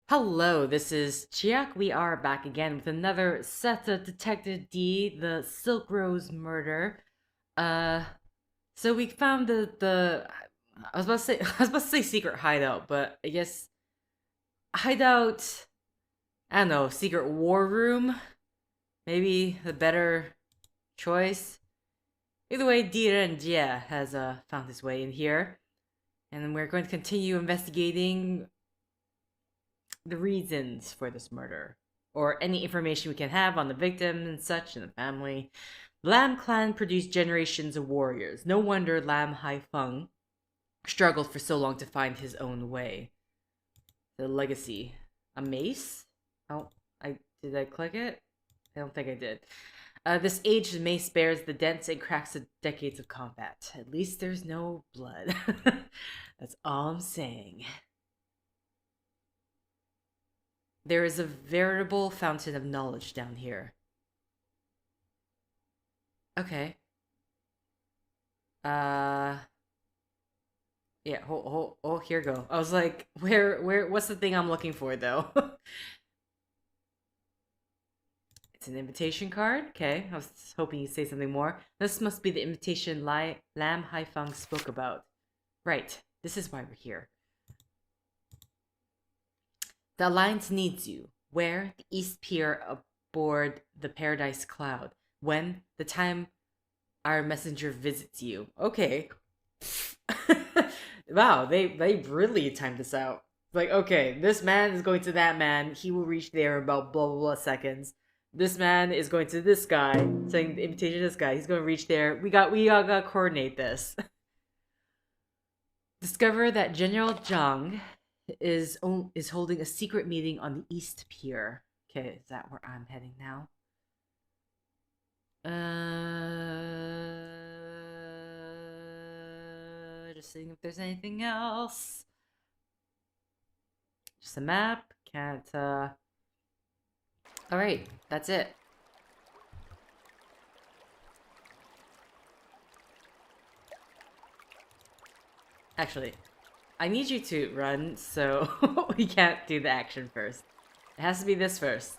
Hello, this is Chiak. We are back again with another set of Detective D, the Silk Rose murder. Uh, so we found the I was about to say I was about to say secret hideout, but I guess hideout. I don't know, secret war room. Maybe the better choice. Either way, D Renjie has found his way in here, and we're going to continue investigating the reasons for this murder, or any information we can have on the victim and such and the family. The Lam clan produced generations of warriors. No wonder Lam Haifeng struggled for so long to find his own way. The legacy. A mace? Oh, did I click it? I don't think I did. This aged mace bears the dents and cracks of decades of combat. At least there's no blood. That's all I'm saying. There is a veritable fountain of knowledge down here. Okay. Uh. Yeah. Oh, here go. I was like, what's the thing I'm looking for though? It's an invitation card. Okay. I was hoping you'd say something more. This must be the invitation Lam Haifeng spoke about. Right. This is why we're here. The Alliance needs you. Where? The East Pier aboard the Paradise Cloud. When? The time our messenger visits you. Okay. Wow, they really timed this out. Like, okay, this man is going to that man. He will reach there in about blah blah blah seconds. This man is going to this guy, saying the invitation to this guy. He's going to reach there. We gotta coordinate this. Discover that General Zhang is holding a secret meeting on the East Pier. Okay, is that where I'm heading now? Just seeing if there's anything else. Just a map. Can't. All right, that's it. Actually, I need you to run, so we can't do the action first. It has to be this first.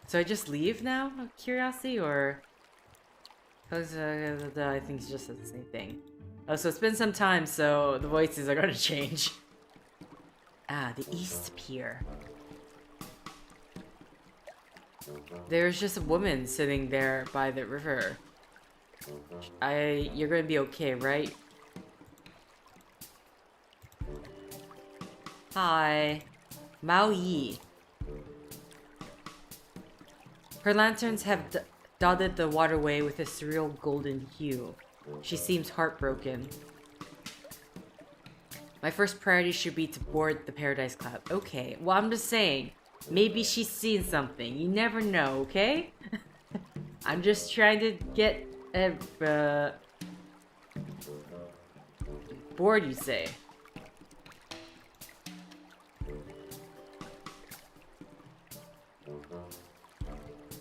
So I just leave now, out of curiosity, or... Because I think it's just the same thing. Oh, so it's been some time, so the voices are gonna change. Ah, the East Pier. There's just a woman sitting there by the river. You're gonna be okay, right? Hi. Mao Yi. Her lanterns have dotted the waterway with a surreal golden hue. She seems heartbroken. My first priority should be to board the Paradise Cloud. Okay, well, I'm just saying. Maybe she's seen something. You never know, okay? I'm just trying to get... bored, you say?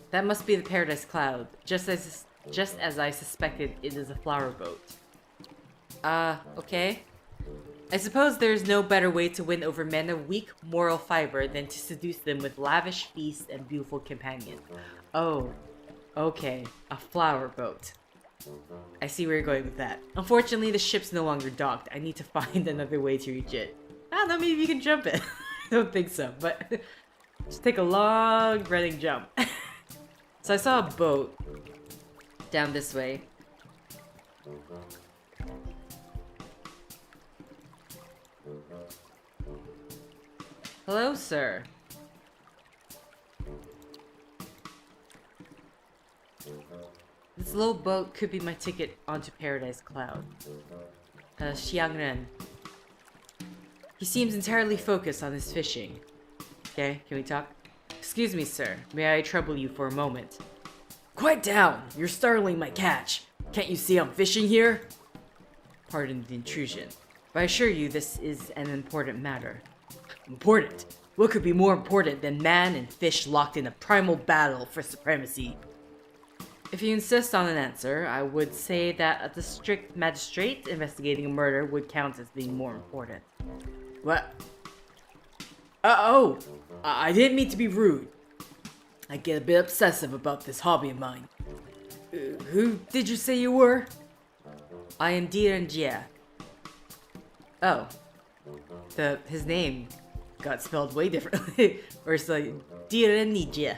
That must be the Paradise Cloud. Just as I suspected, it is a flower boat. Okay. I suppose there's no better way to win over men of weak moral fiber than to seduce them with lavish feasts and beautiful companions. Oh, okay. A flower boat. I see where you're going with that. Unfortunately, the ship's no longer docked. I need to find another way to reach it. I don't know, maybe you can jump it. I don't think so, but just take a long running jump. So I saw a boat down this way. Hello, sir. This little boat could be my ticket onto Paradise Cloud. Xiangren. He seems entirely focused on his fishing. Okay, can we talk? Excuse me, sir. May I trouble you for a moment? Quiet down! You're startling my catch. Can't you see I'm fishing here? Pardon the intrusion, but I assure you this is an important matter. Important? What could be more important than man and fish locked in a primal battle for supremacy? If you insist on an answer, I would say that a district magistrate investigating a murder would count as being more important. What? I didn't mean to be rude. I get a bit obsessive about this hobby of mine. Who did you say you were? I am Renjie. Oh. His name got spelled way differently. Or it's like Renjie.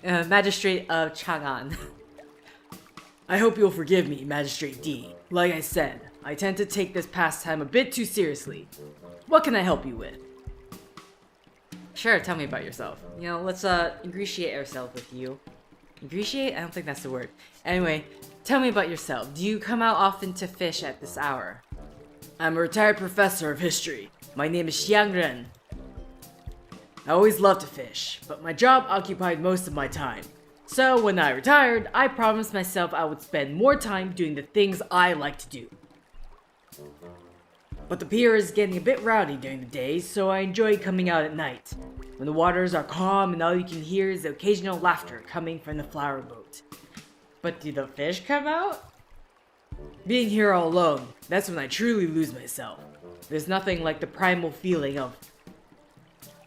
Magistrate of Chang'an. I hope you'll forgive me, Magistrate D. Like I said, I tend to take this pastime a bit too seriously. What can I help you with? Sure, tell me about yourself. You know, let's ingratiate ourselves with you. Ingratiate? I don't think that's the word. Anyway, tell me about yourself. Do you come out often to fish at this hour? I'm a retired professor of history. My name is Xiangren. I always loved to fish, but my job occupied most of my time. So when I retired, I promised myself I would spend more time doing the things I like to do. But the pier is getting a bit rowdy during the day, so I enjoy coming out at night, when the waters are calm and all you can hear is the occasional laughter coming from the flower boat. But do the fish come out? Being here all alone, that's when I truly lose myself. There's nothing like the primal feeling of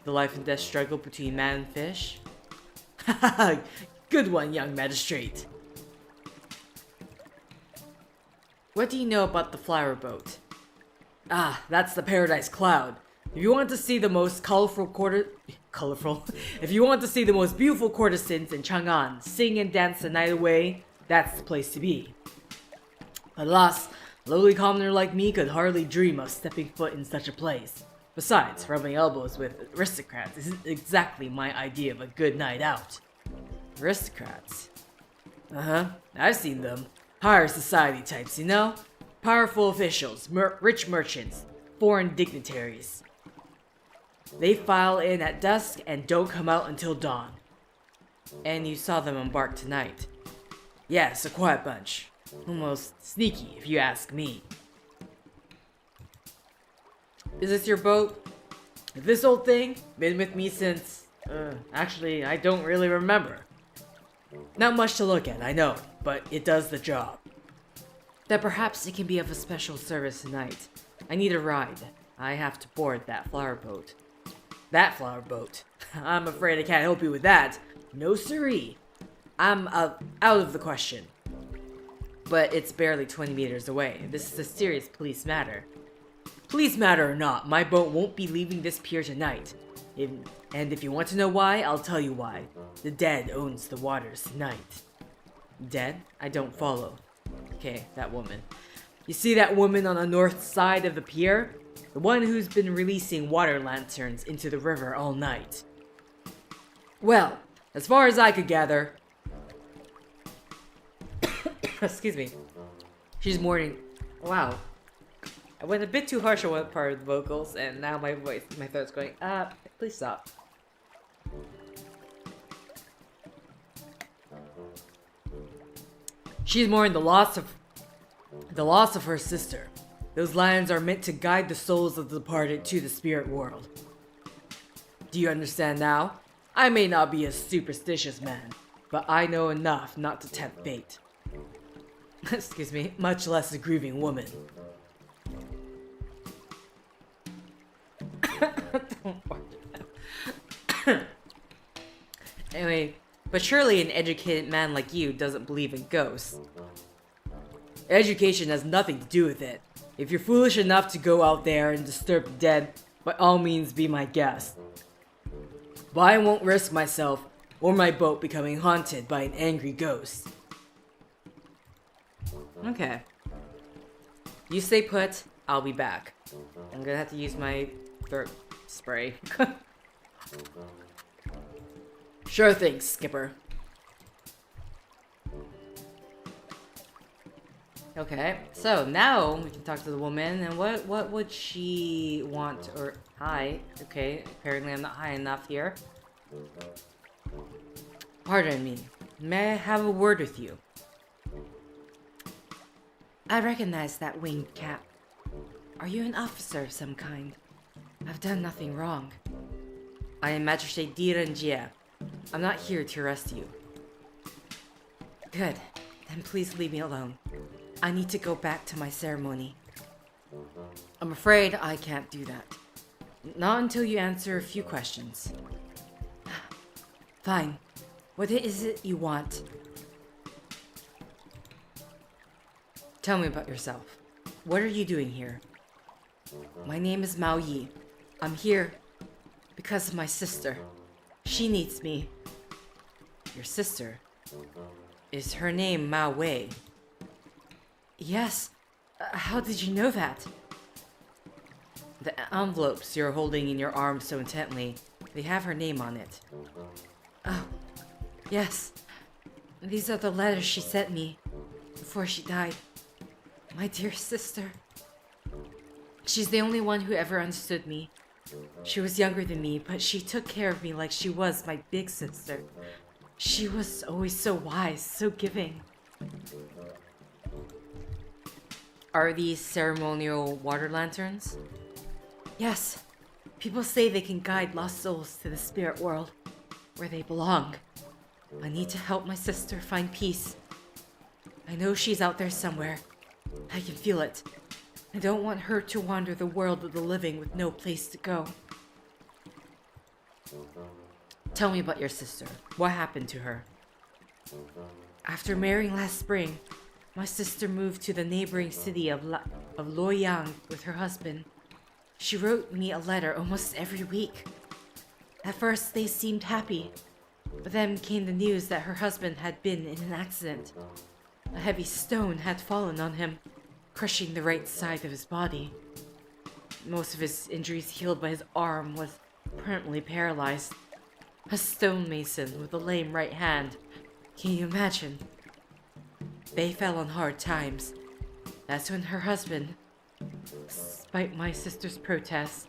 the life and death struggle between man and fish. Haha, good one, young magistrate. What do you know about the flower boat? Ah, that's the Paradise Cloud. If you want to see the most if you want to see the most beautiful courtesans in Chang'an sing and dance the night away, that's the place to be. Alas, a lowly commoner like me could hardly dream of stepping foot in such a place. Besides, rubbing elbows with aristocrats isn't exactly my idea of a good night out. Aristocrats? I've seen them. Higher society types, you know? Powerful officials, rich merchants, foreign dignitaries. They file in at dusk and don't come out until dawn. And you saw them embark tonight? Yes, a quiet bunch. Almost sneaky, if you ask me. Is this your boat? This old thing? Been with me since... actually, I don't really remember. Not much to look at, I know, but it does the job. Then perhaps it can be of a special service tonight. I need a ride. I have to board that flower boat. That flower boat? I'm afraid I can't help you with that. No siree. I'm out of the question. But it's barely 20 meters away. This is a serious police matter. Police matter or not, my boat won't be leaving this pier tonight. And if you want to know why, I'll tell you why. The dead owns the waters tonight. Dead? I don't follow. Okay, that woman. You see that woman on the north side of the pier? The one who's been releasing water lanterns into the river all night. Well, as far as I could gather... Excuse me. She's mourning. Wow. I went a bit too harsh on one part of the vocals, and now my throat's going, please stop. She's mourning the loss of her sister. Those lanterns are meant to guide the souls of the departed to the spirit world. Do you understand now? I may not be a superstitious man, but I know enough not to tempt fate. Excuse me. Much less a grieving woman. Anyway, but surely an educated man like you doesn't believe in ghosts. Education has nothing to do with it. If you're foolish enough to go out there and disturb the dead, by all means be my guest. But I won't risk myself or my boat becoming haunted by an angry ghost. Okay. You stay put, I'll be back. I'm gonna have to use my throat spray. Sure thing, Skipper. Okay, so now we can talk to the woman, and what would she want, or hi, okay, apparently I'm not high enough here. Pardon me, may I have a word with you? I recognize that winged cap. Are you an officer of some kind? I've done nothing wrong. I am Magistrate Renjie. I'm not here to arrest you. Good, then please leave me alone. I need to go back to my ceremony. I'm afraid I can't do that. Not until you answer a few questions. Fine. What is it you want? Tell me about yourself. What are you doing here? My name is Mao Yi. I'm here because of my sister. She needs me. Your sister? Is her name Mao Wei? Yes. How did you know that? The envelopes you're holding in your arms so intently, they have her name on it. Oh, yes. These are the letters she sent me before she died. My dear sister. She's the only one who ever understood me. She was younger than me, but she took care of me like she was my big sister. She was always so wise, so giving. Are these ceremonial water lanterns? Yes. People say they can guide lost souls to the spirit world, where they belong. I need to help my sister find peace. I know she's out there somewhere. I can feel it. I don't want her to wander the world of the living with no place to go. Tell me about your sister. What happened to her? After marrying last spring, my sister moved to the neighboring city of Luoyang with her husband. She wrote me a letter almost every week. At first, they seemed happy, but then came the news that her husband had been in an accident. A heavy stone had fallen on him, crushing the right side of his body. Most of his injuries healed, but his arm was permanently paralyzed. A stonemason with a lame right hand. Can you imagine? They fell on hard times. That's when her husband, despite my sister's protests,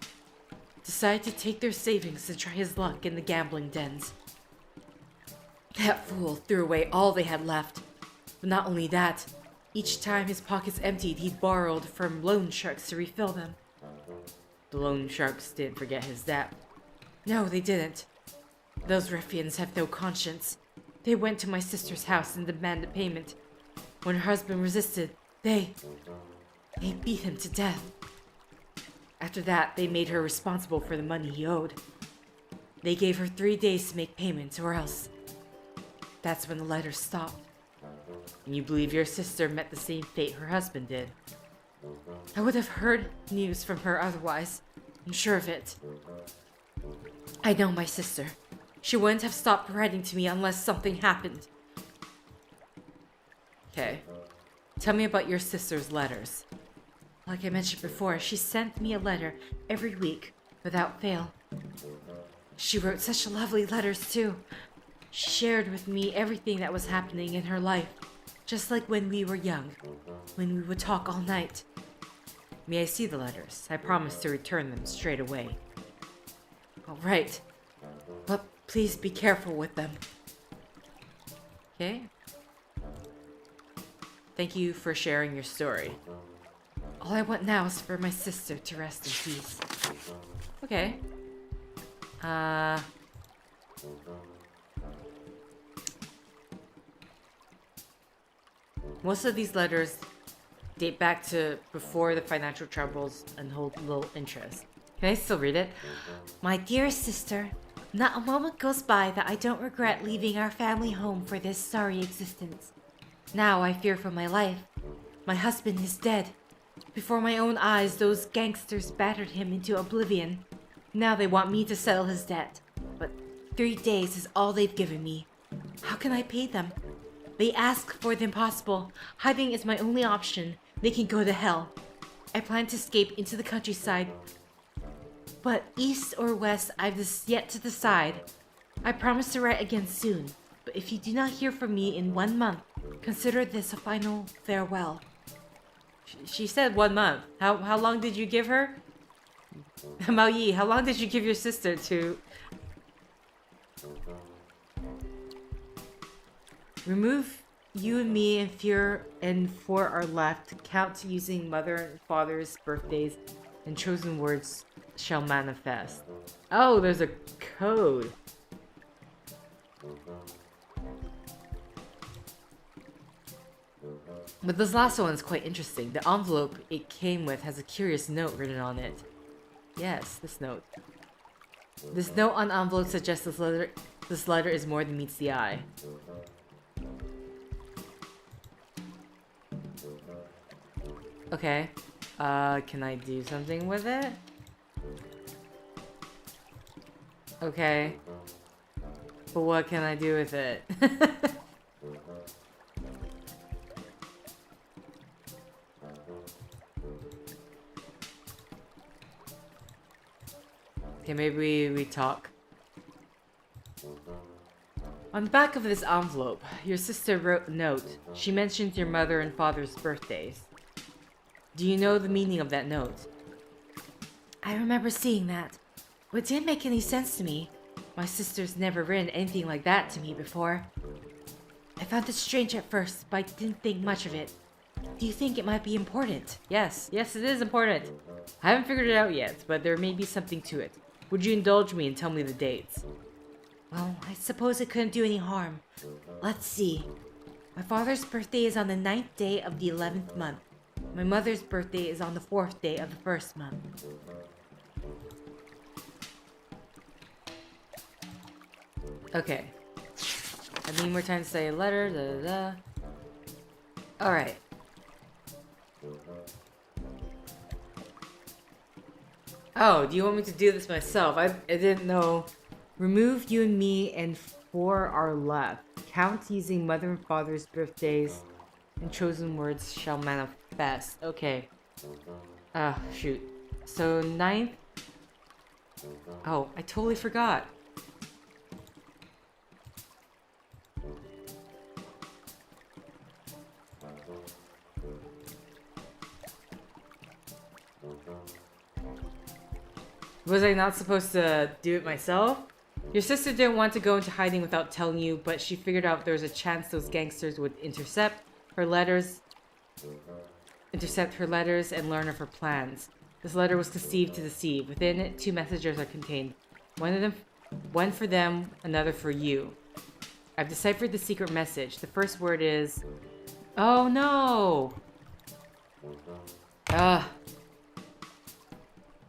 decided to take their savings and try his luck in the gambling dens. That fool threw away all they had left. But not only that, each time his pockets emptied, he borrowed from loan sharks to refill them. The loan sharks didn't forget his debt. No, they didn't. Those ruffians have no conscience. They went to my sister's house and demanded payment. When her husband resisted, they beat him to death. After that, they made her responsible for the money he owed. They gave her 3 days to make payment, or else. That's when the letters stopped. And you believe your sister met the same fate her husband did? I would have heard news from her otherwise. I'm sure of it. I know my sister. She wouldn't have stopped writing to me unless something happened. Okay. Tell me about your sister's letters. Like I mentioned before, she sent me a letter every week, without fail. She wrote such lovely letters too. She shared with me everything that was happening in her life, just like when we were young, when we would talk all night. May I see the letters? I promise to return them straight away. All right, but please be careful with them. Okay. Thank you for sharing your story. All I want now is for my sister to rest in peace. Okay. Most of these letters date back to before the financial troubles and hold little interest. Can I still read it? My dear sister, not a moment goes by that I don't regret leaving our family home for this sorry existence. Now I fear for my life. My husband is dead. Before my own eyes, those gangsters battered him into oblivion. Now they want me to settle his debt. But 3 days is all they've given me. How can I pay them? They ask for the impossible. Hiding is my only option. They can go to hell. I plan to escape into the countryside. But east or west, I've yet to decide. I promise to write again soon. But if you do not hear from me in 1 month, consider this a final farewell. She said 1 month. How long did you give her? Mao Yi, how long did you give your sister to... Remove you and me and 4 are left. Count using mother and father's birthdays and chosen words shall manifest. Oh, there's a code. But this last one is quite interesting. The envelope it came with has a curious note written on it. Yes, this note. This note on envelope suggests this letter is more than meets the eye. Okay. Can I do something with it? Okay. But what can I do with it? Okay, maybe we talk. On the back of this envelope, your sister wrote a note. She mentioned your mother and father's birthdays. Do you know the meaning of that note? I remember seeing that, but it didn't make any sense to me. My sister's never written anything like that to me before. I found it strange at first, but I didn't think much of it. Do you think it might be important? Yes, it is important. I haven't figured it out yet, but there may be something to it. Would you indulge me and tell me the dates? Well, I suppose it couldn't do any harm. Let's see. My father's birthday is on the 9th day of the 11th month. My mother's birthday is on the 4th day of the 1st month. Okay. I need more time to say a letter, da da da. Alright. Oh, do you want me to do this myself? I didn't know. Remove you and me and 4 are left. Count using mother and father's birthdays and chosen words shall manifest. Okay. Shoot. So 9th. Oh, I totally forgot. Was I not supposed to do it myself? Your sister didn't want to go into hiding without telling you, but she figured out there was a chance those gangsters would intercept her letters and learn of her plans. This letter was conceived to deceive. Within it, 2 messages are contained. One for them, another for you. I've deciphered the secret message. The first word is... Oh no!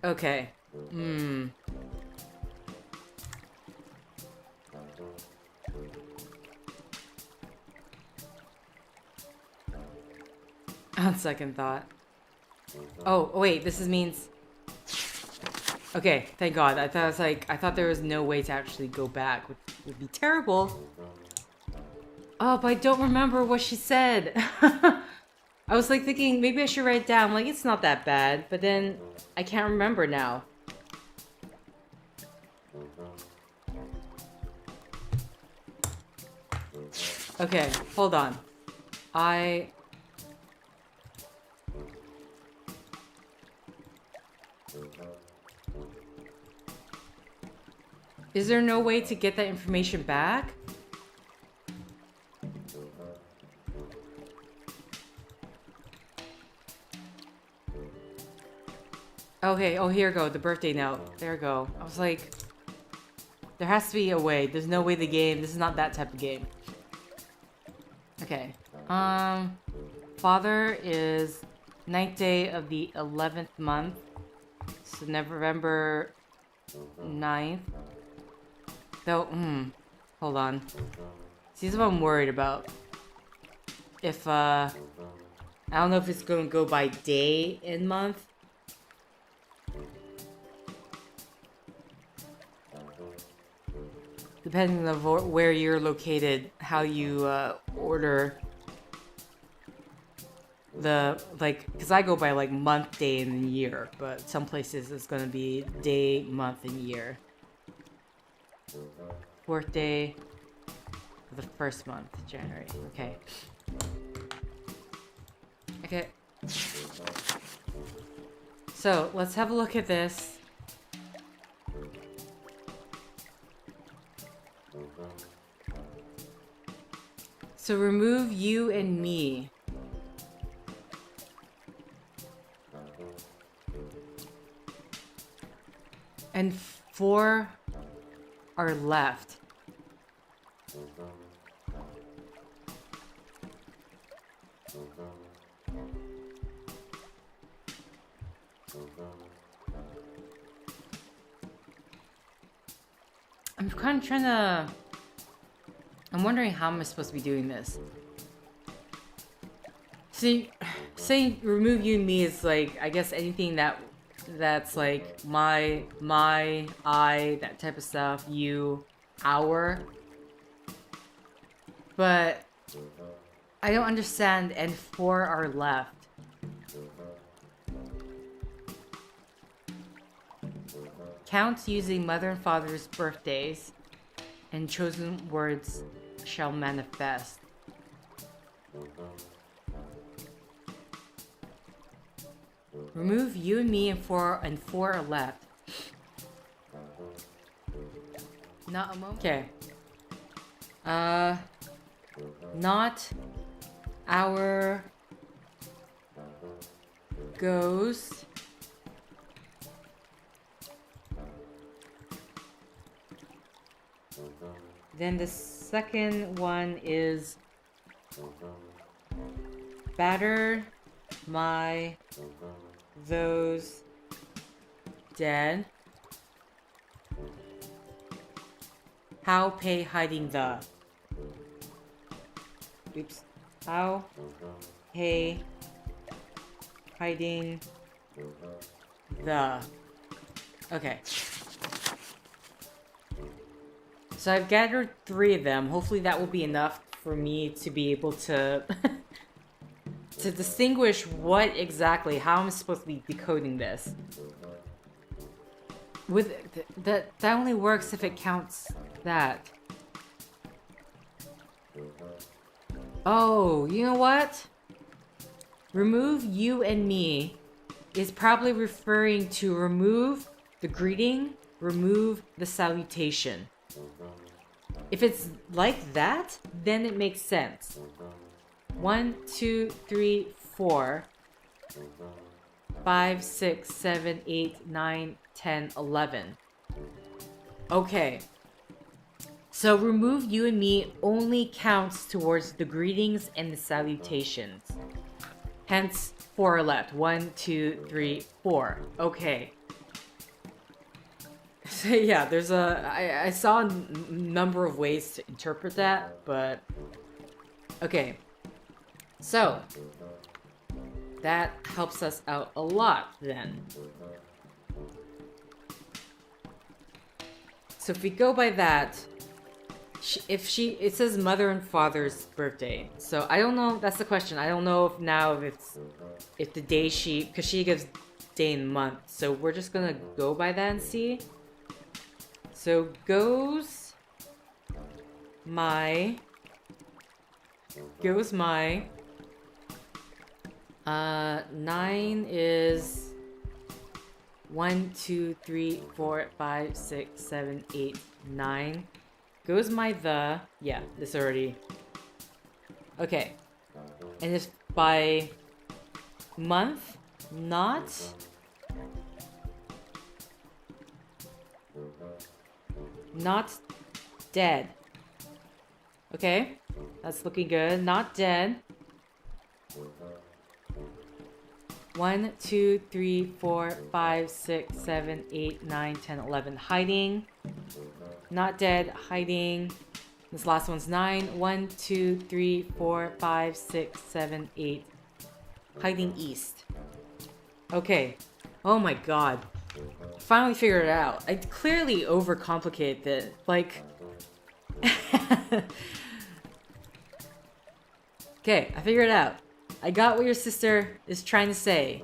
Okay. On second thought. Oh, wait, this means... Okay, thank God. I thought there was no way to actually go back, which would be terrible. Oh, but I don't remember what she said. I was like thinking maybe I should write it down. Like, it's not that bad, but then I can't remember now. Okay, hold on. Is there no way to get that information back? Okay, oh, here we go, the birthday note. There we go. I was like, there has to be a way. There's no way this is not that type of game. Okay. Father is 9th day of the 11th month. So November 9th. Though, hold on. See, this is what I'm worried about. If, I don't know if it's going to go by day and month. Depending on where you're located, how you, order the, like, because I go by, like, month, day, and year, but some places it's going to be day, month, and year. 4th day of the 1st month, January. Okay. Okay. So, let's have a look at this. So remove you and me. And 4 are left. I'm kind of trying to... I'm wondering how am I supposed to be doing this. See, saying remove you and me is like, I guess anything that's like my, I, that type of stuff, you, our. But I don't understand, and 4 are left. Count using mother and father's birthdays, and chosen words shall manifest. Remove you and me and 4 are left. Not a moment. Okay. Not our ghost. Then the second one is batter my those dead. How pay hiding the. Oops. How pay hiding the. Okay. So I've gathered 3 of them. Hopefully that will be enough for me to be able to to distinguish what exactly, how I'm supposed to be decoding this. With that only works if it counts that. Oh, you know what? Remove you and me is probably referring to remove the greeting, remove the salutation. If it's like that, then it makes sense. 1, 2, 3, 4, 5, 6, 7, 8, 9, 10, 11. Okay. So remove you and me only counts towards the greetings and the salutations. Hence 4 are left. 1, 2, 3, 4. Okay. So yeah, there's I saw a number of ways to interpret that, but okay. So that helps us out a lot then. So if we go by that, it says mother and father's birthday. So I don't know, that's the question. I don't know if the day because she gives day and month. So we're just gonna go by that and see. So goes my 9 is 1, 2, 3, 4, 5, 6, 7, 8, 9. Goes my yeah, this already. Okay. And it's by month, not dead. Okay. That's looking good. Not dead. 1, 2, 3, 4, 5, 6, 7, 8, 9, 10, 11. Hiding. Not dead. Hiding. This last one's 9. 1, 2, 3, 4, 5, 6, 7, 8. Hiding east. Okay. Oh my god. Finally figured it out. I clearly overcomplicated it. Like... Okay, I figured it out. I got what your sister is trying to say.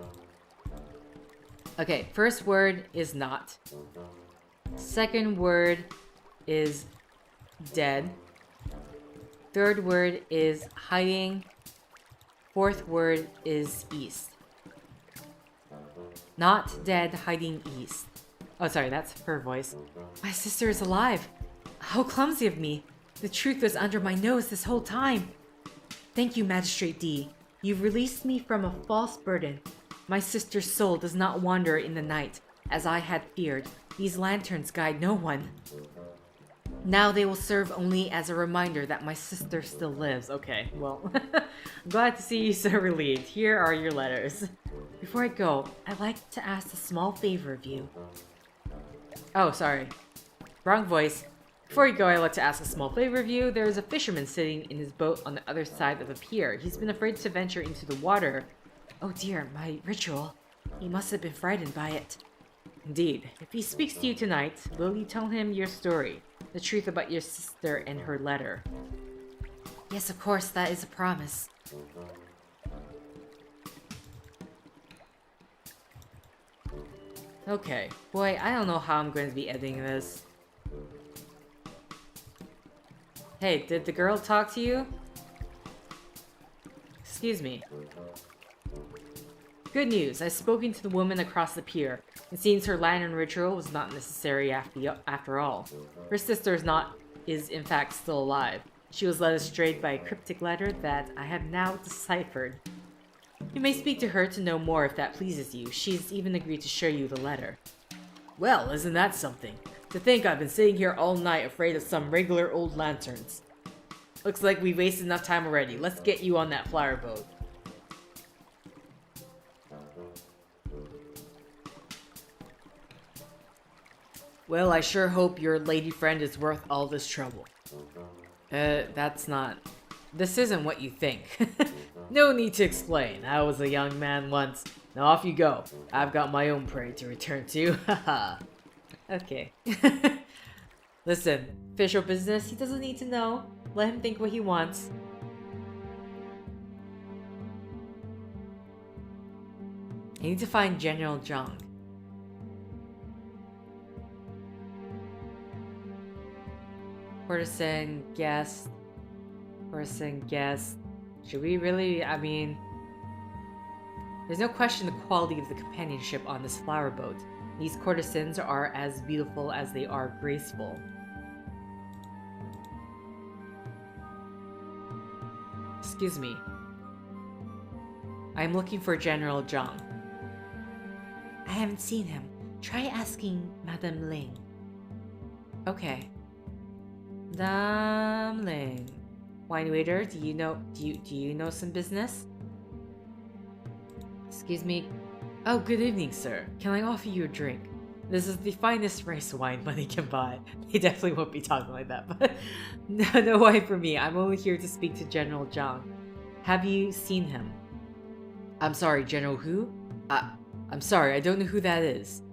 Okay, first word is not. Second word is dead. Third word is hiding. Fourth word is east. Not dead, hiding east. Oh, sorry, that's her voice. My sister is alive. How clumsy of me. The truth was under my nose this whole time. Thank you, Magistrate D. You've released me from a false burden. My sister's soul does not wander in the night, as I had feared. These lanterns guide no one. Now they will serve only as a reminder that my sister still lives. Okay, well, I'm glad to see you so relieved. Here are your letters. Before I go, I'd like to ask a small favor of you. Oh, sorry. Wrong voice. Before you go, I'd like to ask a small favor of you. There is a fisherman sitting in his boat on the other side of the pier. He's been afraid to venture into the water. Oh dear, my ritual. He must have been frightened by it. Indeed. If he speaks to you tonight, will you tell him your story? The truth about your sister and her letter? Yes, of course, that is a promise. Okay. Boy, I don't know how I'm going to be editing this. Hey, did the girl talk to you? Excuse me. Good news, I've spoken to the woman across the pier. It seems her lantern ritual was not necessary after all. Her sister is in fact still alive. She was led astray by a cryptic letter that I have now deciphered. You may speak to her to know more if that pleases you. She's even agreed to show you the letter. Well, isn't that something? To think I've been sitting here all night afraid of some regular old lanterns. Looks like we wasted enough time already. Let's get you on that flower boat. Well, I sure hope your lady friend is worth all this trouble. That's not... This isn't what you think. No need to explain. I was a young man once. Now off you go. I've got my own prey to return to. Haha. Okay. Listen, official business, he doesn't need to know. Let him think what he wants. I need to find General Zhang. Courtesan, guest. Courtesan, guest. Should we really, I mean... There's no question the quality of the companionship on this flower boat. These courtesans are as beautiful as they are graceful. Excuse me. I'm looking for General Zhang. I haven't seen him. Try asking Madame Ling. Okay. Madame Ling. Wine waiter, do you know some business? Excuse me. Oh, good evening, sir. Can I offer you a drink? This is the finest rice wine money can buy. They definitely won't be talking like that, but no wine for me. I'm only here to speak to General Zhang. Have you seen him? I'm sorry, General who? I'm sorry, I don't know who that is.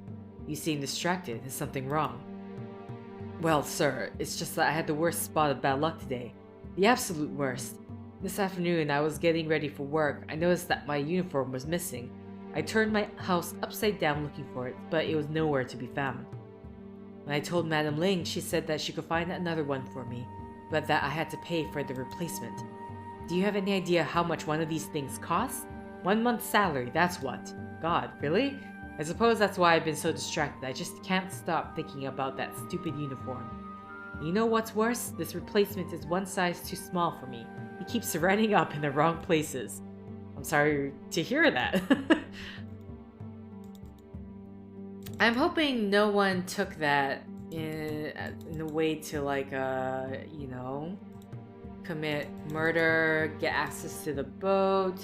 You seem distracted. Is something wrong? Well, sir, it's just that I had the worst spot of bad luck today. The absolute worst. This afternoon, I was getting ready for work. I noticed that my uniform was missing. I turned my house upside down looking for it, but it was nowhere to be found. When I told Madame Ling, she said that she could find another one for me, but that I had to pay for the replacement. Do you have any idea how much one of these things costs? 1 month's salary, that's what. God, really? I suppose that's why I've been so distracted. I just can't stop thinking about that stupid uniform. You know what's worse? This replacement is one size too small for me. He keeps running up in the wrong places. I'm sorry to hear that. I'm hoping no one took that in a way to like, you know, commit murder, get access to the boat.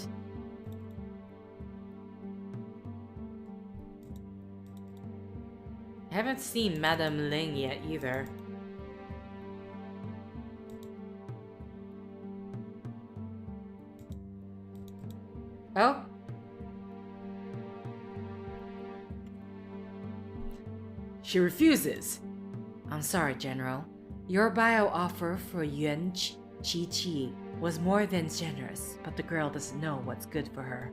I haven't seen Madame Ling yet either. Oh? She refuses. I'm sorry, General. Your bio offer for Renjie was more than generous, but the girl doesn't know what's good for her.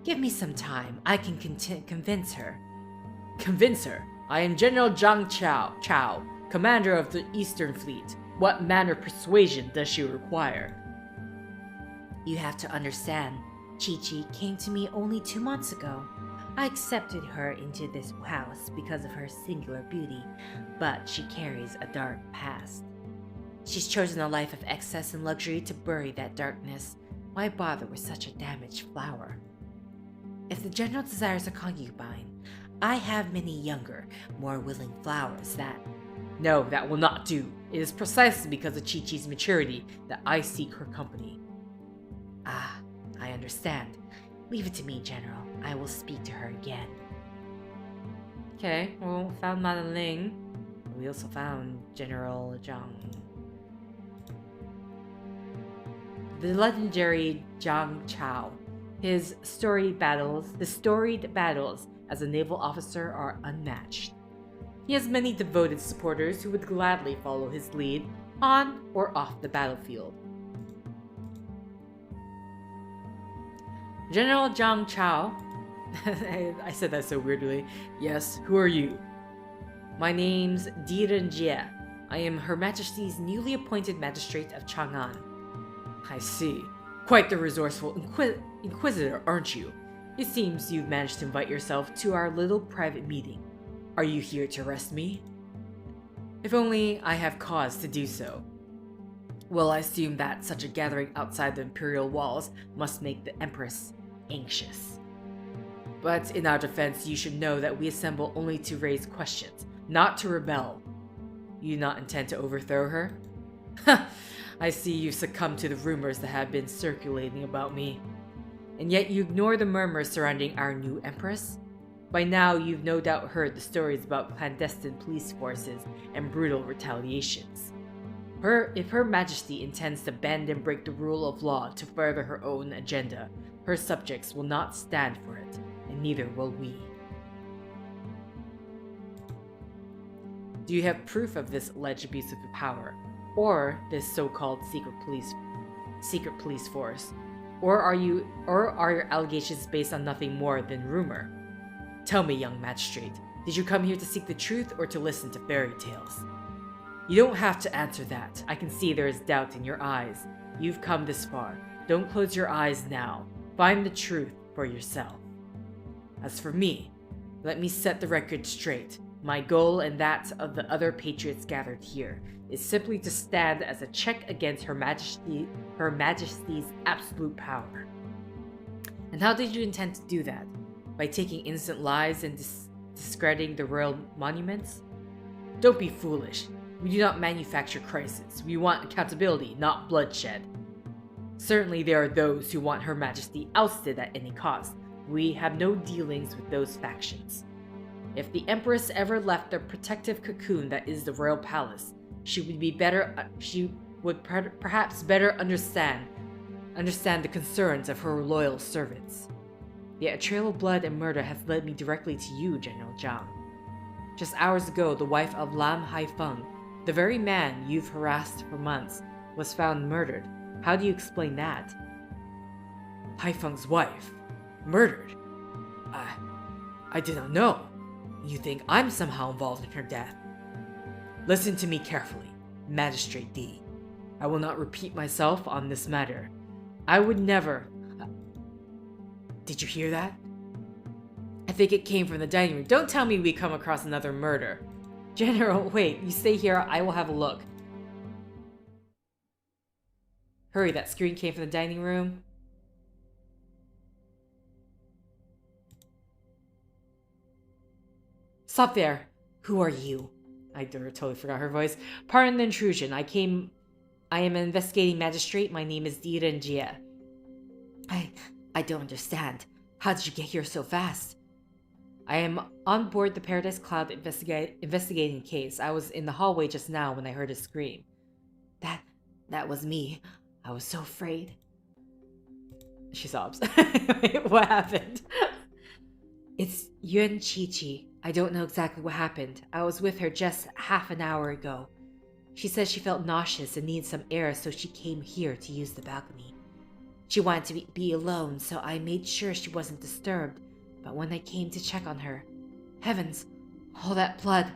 Give me some time. I can convince her. Convince her? I am General Zhang Chao, commander of the Eastern Fleet. What manner of persuasion does she require? You have to understand, Chi came to me only 2 months ago. I accepted her into this house because of her singular beauty, but she carries a dark past. She's chosen a life of excess and luxury to bury that darkness. Why bother with such a damaged flower? If the general desires a concubine, I have many younger, more willing flowers that... No, that will not do. It is precisely because of Chi-Chi's maturity that I seek her company. Ah, I understand. Leave it to me, General. I will speak to her again. Okay, well, found Madame Ling. We also found General Zhang. The legendary Zhang Chao. His storied battles as a naval officer are unmatched. He has many devoted supporters who would gladly follow his lead on or off the battlefield. General Zhang Chao. I said that so weirdly. Yes, who are you? My name's Renjie. I am Her Majesty's newly appointed magistrate of Chang'an. I see. Quite the resourceful inquisitor, aren't you? It seems you've managed to invite yourself to our little private meeting. Are you here to arrest me? If only I have cause to do so. Well, I assume that such a gathering outside the Imperial walls must make the Empress anxious. But in our defense, you should know that we assemble only to raise questions, not to rebel. You do not intend to overthrow her? I see you succumb to the rumors that have been circulating about me. And yet you ignore the murmurs surrounding our new Empress? By now, you've no doubt heard the stories about clandestine police forces and brutal retaliations. If Her Majesty intends to bend and break the rule of law to further her own agenda, her subjects will not stand for it, and neither will we. Do you have proof of this alleged abuse of power, or this so-called secret police force, or are your allegations based on nothing more than rumor? Tell me, young magistrate, did you come here to seek the truth or to listen to fairy tales? You don't have to answer that. I can see there is doubt in your eyes. You've come this far. Don't close your eyes now. Find the truth for yourself. As for me, let me set the record straight. My goal and that of the other patriots gathered here is simply to stand as a check against Her Majesty's absolute power. And how did you intend to do that? By taking innocent lives and discrediting the royal monuments? Don't be foolish. We do not manufacture crises. We want accountability, not bloodshed. Certainly there are those who want Her Majesty ousted at any cost. We have no dealings with those factions. If the Empress ever left the protective cocoon that is the royal palace, she would perhaps better understand the concerns of her loyal servants. Yet a trail of blood and murder has led me directly to you, General Zhang. Just hours ago, the wife of Lam Haifeng, the very man you've harassed for months, was found murdered. How do you explain that? Haifeng's wife? Murdered? I did not know. You think I'm somehow involved in her death? Listen to me carefully, Magistrate D. I will not repeat myself on this matter. I would never... Did you hear that? I think it came from the dining room. Don't tell me we come across another murder. General, wait, you stay here, I will have a look. Hurry, that scream came from the dining room. Stop there. Who are you? I totally forgot her voice. Pardon the intrusion. I am an investigating magistrate. My name is Renjie. I don't understand. How did you get here so fast? I am on board the Paradise Cloud investigating a case. I was in the hallway just now when I heard a scream. That was me. I was so afraid. She sobs. What happened? It's Yuan Chi. I don't know exactly what happened. I was with her just half an hour ago. She said she felt nauseous and needed some air, so she came here to use the balcony. She wanted to be alone, so I made sure she wasn't disturbed. But when I came to check on her... Heavens! All that blood!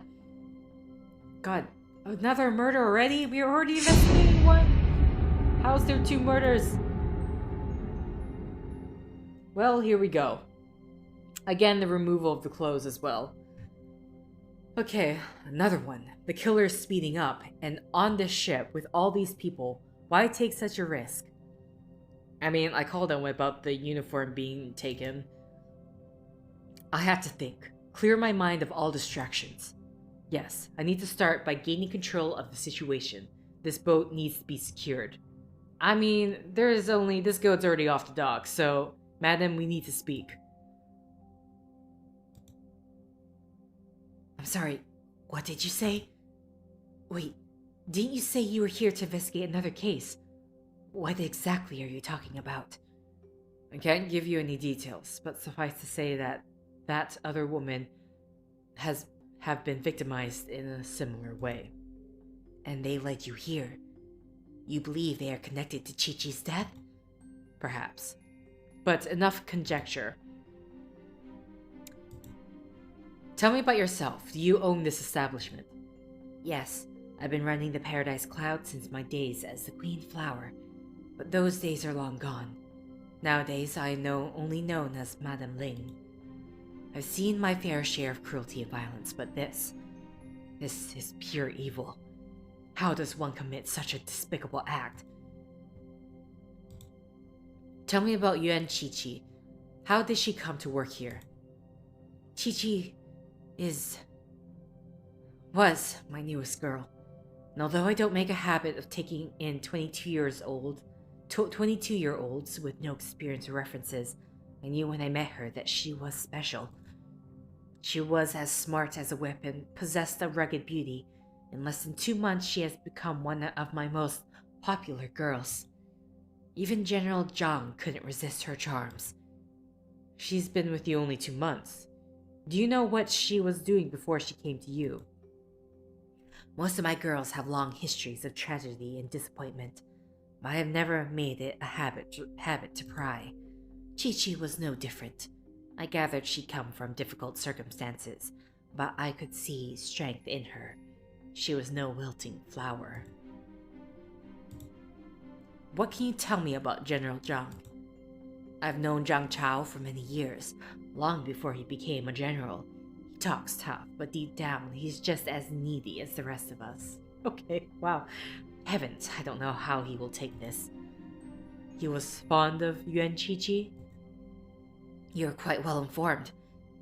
God, another murder already? We were already investigating one! How is there 2 murders? Well, here we go. Again, the removal of the clothes as well. Okay, another one. The killer is speeding up, and on this ship, with all these people, why take such a risk? I mean, I called them about the uniform being taken. I have to think. Clear my mind of all distractions. Yes, I need to start by gaining control of the situation. This boat needs to be secured. I mean, this boat's already off the dock, so, madam, we need to speak. I'm sorry, what did you say? Wait, didn't you say you were here to investigate another case? What exactly are you talking about? I can't give you any details, but suffice to say that that other woman have been victimized in a similar way. And they led you here. You believe they are connected to Chi-Chi's death? Perhaps. But enough conjecture. Tell me about yourself. Do you own this establishment? Yes, I've been running the Paradise Cloud since my days as the Queen Flower, but those days are long gone. Nowadays, I am only known as Madame Ling. I've seen my fair share of cruelty and violence, but this is pure evil. How does one commit such a despicable act? Tell me about Yuan Chi-Chi. How did she come to work here? Chi-Chi was my newest girl. And although I don't make a habit of taking in 22-year-olds with no experience or references, I knew when I met her that she was special. She was as smart as a whip and possessed a rugged beauty. In less than 2 months, she has become one of my most popular girls. Even General Zhang couldn't resist her charms. She's been with you only 2 months. Do you know what she was doing before she came to you? Most of my girls have long histories of tragedy and disappointment, but I have never made it a habit to pry. Chi-Chi was no different. I gathered she'd come from difficult circumstances, but I could see strength in her. She was no wilting flower. What can you tell me about General Zhang? I've known Zhang Chao for many years, long before he became a general. He talks tough, but deep down, he's just as needy as the rest of us. Okay, wow. Heavens, I don't know how he will take this. He was fond of Yuan Chi-Chi? You're quite well informed.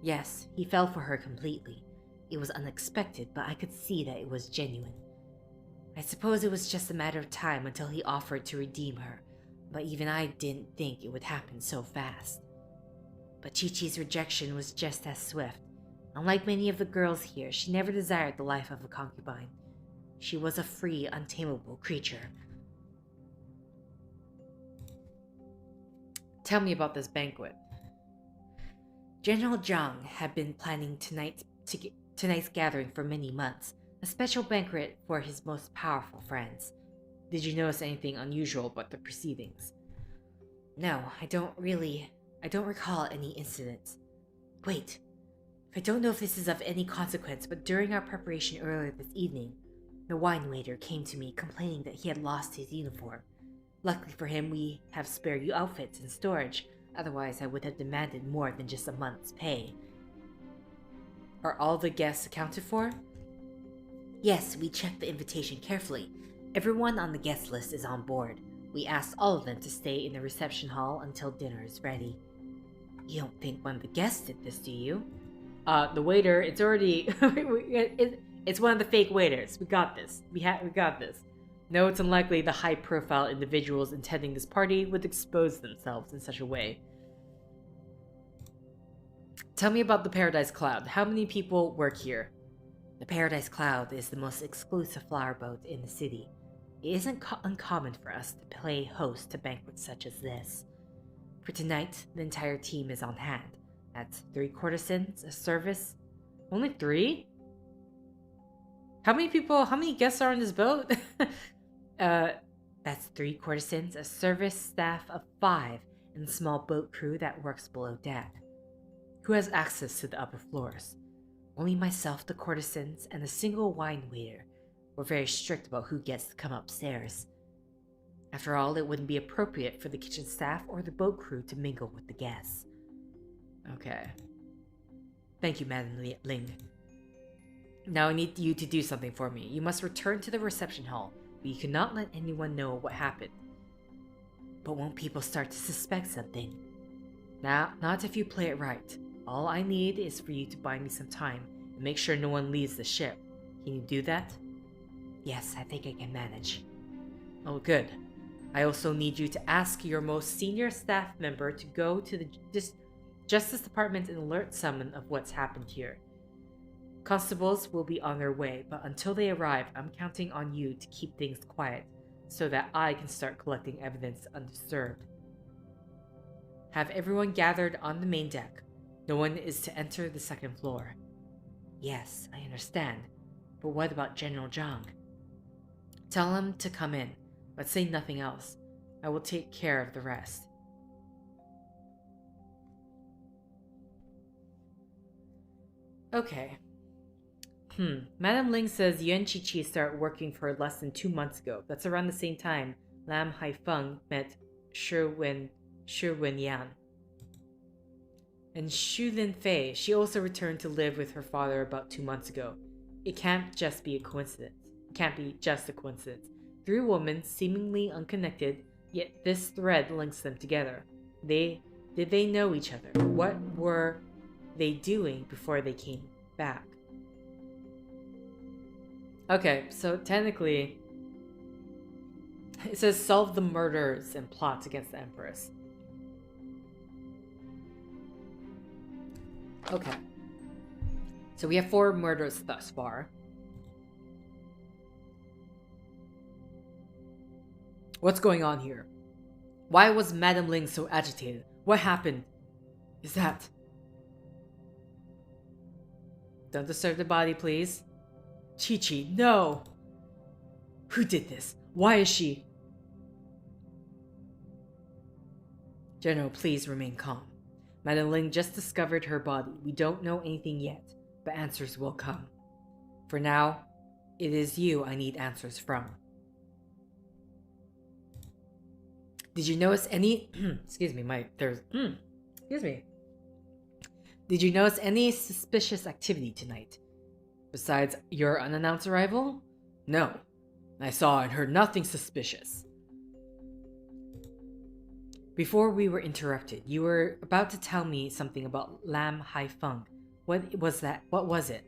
Yes, he fell for her completely. It was unexpected, but I could see that it was genuine. I suppose it was just a matter of time until he offered to redeem her, but even I didn't think it would happen so fast. But Chi-Chi's rejection was just as swift. Unlike many of the girls here, she never desired the life of a concubine. She was a free, untamable creature. Tell me about this banquet. General Zhang had been planning tonight's gathering for many months, a special banquet for his most powerful friends. Did you notice anything unusual about the proceedings? No, I don't recall any incidents. Wait, I don't know if this is of any consequence, but during our preparation earlier this evening, the wine waiter came to me complaining that he had lost his uniform. Luckily for him, we have spare outfits in storage. Otherwise, I would have demanded more than just a month's pay. Are all the guests accounted for? Yes, we checked the invitation carefully. Everyone on the guest list is on board. We asked all of them to stay in the reception hall until dinner is ready. You don't think one of the guests did this, do you? The waiter, it's already... it's one of the fake waiters. We got this. We got this. No, it's unlikely the high-profile individuals attending this party would expose themselves in such a way. Tell me about the Paradise Cloud. How many people work here? The Paradise Cloud is the most exclusive flower boat in the city. It isn't uncommon for us to play host to banquets such as this. For tonight, the entire team is on hand. That's 3 courtesans, a service... Only 3? How many guests are on this boat? That's 3 courtesans, a service staff of 5, and a small boat crew that works below deck. Who has access to the upper floors? Only myself, the courtesans, and a single wine waiter. We're very strict about who gets to come upstairs. After all, it wouldn't be appropriate for the kitchen staff or the boat crew to mingle with the guests. Okay. Thank you, Madam Ling. Now I need you to do something for me. You must return to the reception hall, but you cannot let anyone know what happened. But won't people start to suspect something? Not if you play it right. All I need is for you to buy me some time and make sure no one leaves the ship. Can you do that? Yes, I think I can manage. Oh, good. I also need you to ask your most senior staff member to go to the Justice Department and alert someone of what's happened here. Constables will be on their way, but until they arrive, I'm counting on you to keep things quiet so that I can start collecting evidence undisturbed. Have everyone gathered on the main deck. No one is to enter the second floor. Yes, I understand. But what about General Zhang? Tell him to come in, but say nothing else. I will take care of the rest. Okay. Madame Ling says Yuan Qiqi started working for her less than 2 months ago. That's around the same time Lam Haifeng met Shi Wenyan. And Xu Linfei, she also returned to live with her father about 2 months ago. It can't just be a coincidence. It can't be just a coincidence. 3 women, seemingly unconnected, yet this thread links them together. Did they know each other? What were they doing before they came back? Okay, so technically, it says solve the murders and plots against the empress. Okay. So we have 4 murders thus far. What's going on here? Why was Madame Ling so agitated? What happened? Is that... Don't disturb the body, please. Qiqi, no! Who did this? Why is she... General, please remain calm. Madame Ling just discovered her body. We don't know anything yet, but answers will come. For now, it is you I need answers from. Did you notice any... excuse me, excuse me. Did you notice any suspicious activity tonight? Besides your unannounced arrival? No. I saw and heard nothing suspicious. Before we were interrupted, you were about to tell me something about Lam Haifeng. What was that? What was it?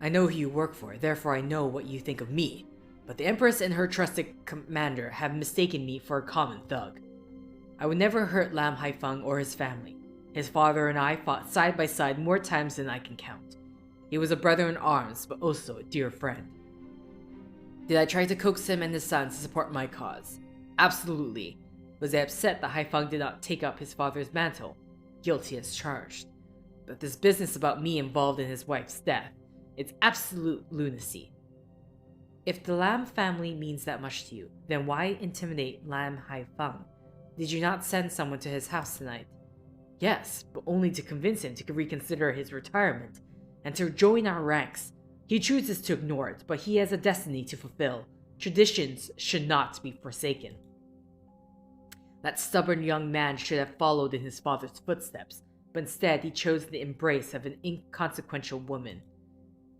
I know who you work for, therefore I know what you think of me. But the Empress and her trusted commander have mistaken me for a common thug. I would never hurt Lam Haifeng or his family. His father and I fought side by side more times than I can count. He was a brother in arms, but also a dear friend. Did I try to coax him and his sons to support my cause? Absolutely. Was I upset that Haifeng did not take up his father's mantle? Guilty as charged. But this business about me involved in his wife's death, it's absolute lunacy. If the Lam family means that much to you, then why intimidate Lam Haifeng? Did you not send someone to his house tonight? Yes, but only to convince him to reconsider his retirement and to join our ranks. He chooses to ignore it, but he has a destiny to fulfill. Traditions should not be forsaken. That stubborn young man should have followed in his father's footsteps, but instead he chose the embrace of an inconsequential woman.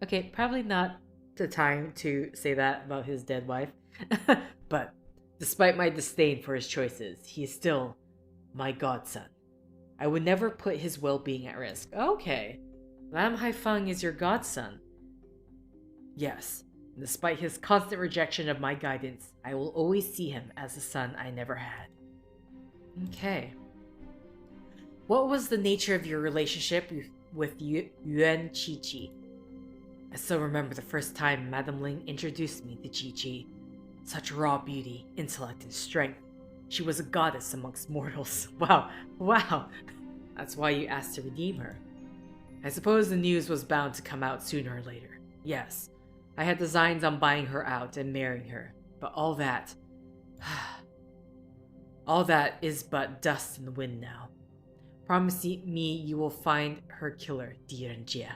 Okay, probably not the time to say that about his dead wife, but despite my disdain for his choices, he is still my godson. I would never put his well-being at risk. Okay, Lam Haifeng is your godson. Yes, and despite his constant rejection of my guidance, I will always see him as a son I never had. Okay. What was the nature of your relationship with Yuan Qiqi? I still remember the first time Madame Ling introduced me to Qiqi. Such raw beauty, intellect, and strength. She was a goddess amongst mortals. Wow. That's why you asked to redeem her. I suppose the news was bound to come out sooner or later. Yes, I had designs on buying her out and marrying her, but all that is but dust in the wind now. Promise me you will find her killer, dear Renjie.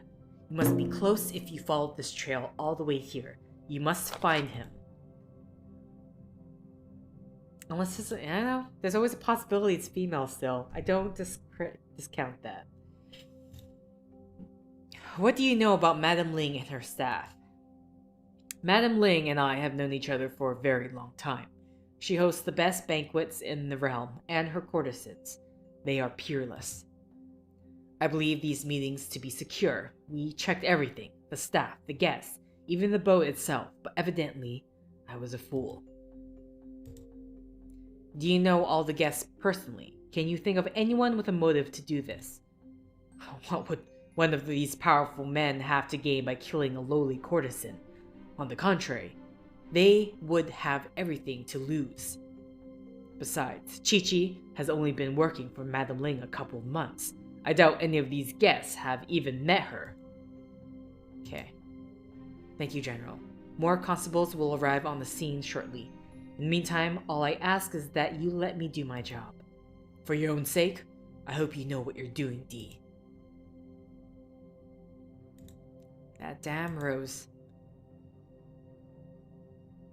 You must be close if you follow this trail all the way here. You must find him. Unless it's, I don't know, there's always a possibility it's female still. I don't discount that. What do you know about Madame Ling and her staff? Madame Ling and I have known each other for a very long time. She hosts the best banquets in the realm, and her courtesans. They are peerless. I believe these meetings to be secure. We checked everything, the staff, the guests, even the boat itself, but evidently, I was a fool. Do you know all the guests personally? Can you think of anyone with a motive to do this? one of these powerful men have to gain by killing a lowly courtesan? On the contrary, they would have everything to lose. Besides, Chi-Chi has only been working for Madame Ling a couple of months. I doubt any of these guests have even met her. Okay. Thank you, General. More constables will arrive on the scene shortly. In the meantime, all I ask is that you let me do my job. For your own sake, I hope you know what you're doing, D. That damn Rose.